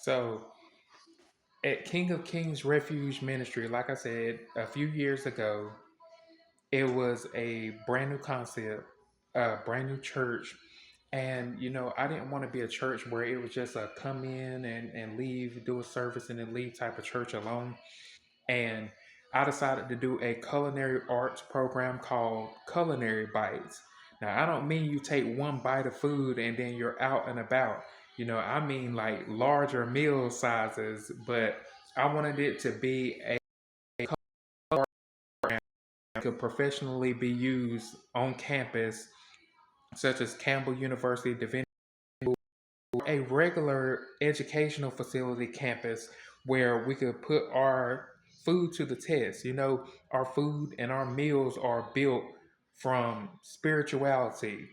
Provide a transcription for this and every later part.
So at King of Kings Refuge Ministry, like I said, a few years ago, it was a brand new concept, a brand new church. And, I didn't want to be a church where it was just a come in and leave, do a service and then leave type of church alone. And I decided to do a culinary arts program called Culinary Bites. Now, I don't mean you take one bite of food and then you're out and about. I mean like larger meal sizes, but I wanted it to be a program that could professionally be used on campus, such as Campbell University, Divinity, a regular educational facility campus where we could put our food to the test. Our food and our meals are built from spirituality.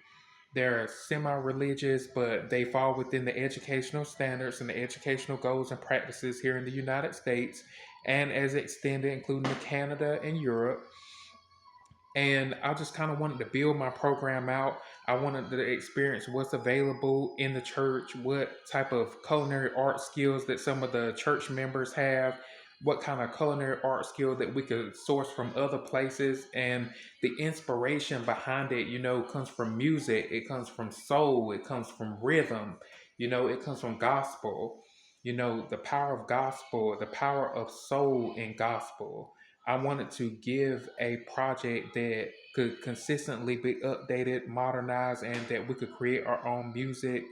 They're semi religious, but they fall within the educational standards and the educational goals and practices here in the United States and as extended, including Canada and Europe. And I just kind of wanted to build my program out. I wanted to experience what's available in the church, what type of culinary art skills that some of the church members have, what kind of culinary art skill that we could source from other places. And the inspiration behind it, comes from music, it comes from soul, it comes from rhythm, it comes from gospel. The power of gospel, the power of soul in gospel. I wanted to give a project that could consistently be updated, modernized, and that we could create our own music.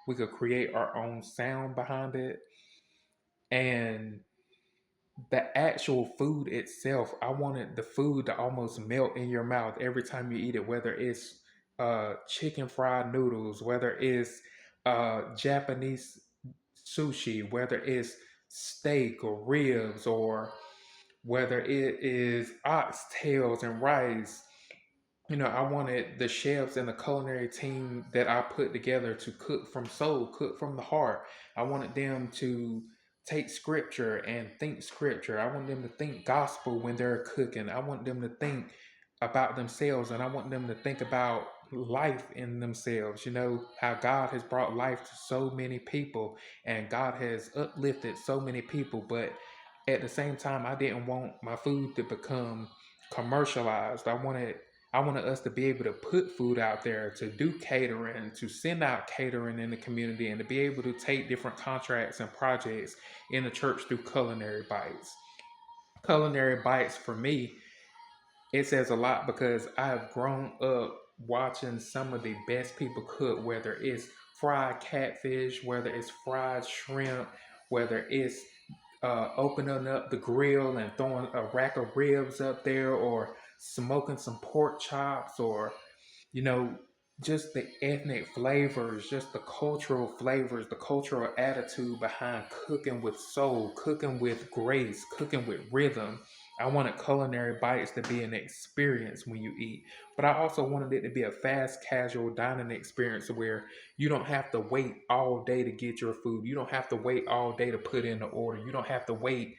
We could create our own sound behind it. And the actual food itself, I wanted the food to almost melt in your mouth every time you eat it, whether it's chicken fried noodles, whether it's Japanese sushi, whether it's steak or ribs, or whether it is oxtails and rice. I wanted the chefs and the culinary team that I put together to cook from soul, cook from the heart. I wanted them to take scripture and think scripture. I want them to think gospel when they're cooking. I want them to think about themselves, and I want them to think about life in themselves. How God has brought life to so many people and God has uplifted so many people. But at the same time, I didn't want my food to become commercialized. I wanted us to be able to put food out there, to do catering, to send out catering in the community, and to be able to take different contracts and projects in the church through Culinary Bites. Culinary Bites for me, it says a lot because I have grown up watching some of the best people cook, whether it's fried catfish, whether it's fried shrimp, whether it's opening up the grill and throwing a rack of ribs up there, or smoking some pork chops, or you know, just the ethnic flavors, just the cultural flavors, the cultural attitude behind cooking with soul, cooking with grace, cooking with rhythm. I wanted Culinary Bites to be an experience when you eat, but I also wanted it to be a fast, casual dining experience where you don't have to wait all day to get your food. You don't have to wait all day to put in the order. You don't have to wait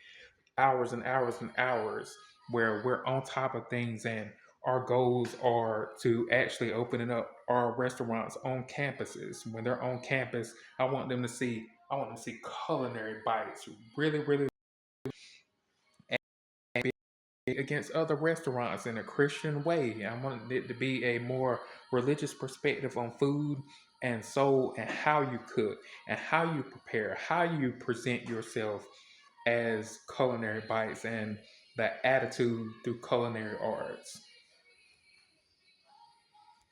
hours and hours and hours, where we're on top of things, and our goals are to actually opening up our restaurants on campuses. When they're on campus, I want them to see Culinary Bites really, really, and be against other restaurants in a Christian way. I want it to be a more religious perspective on food and soul, and how you cook and how you prepare, how you present yourself as Culinary Bites, and the attitude through culinary arts.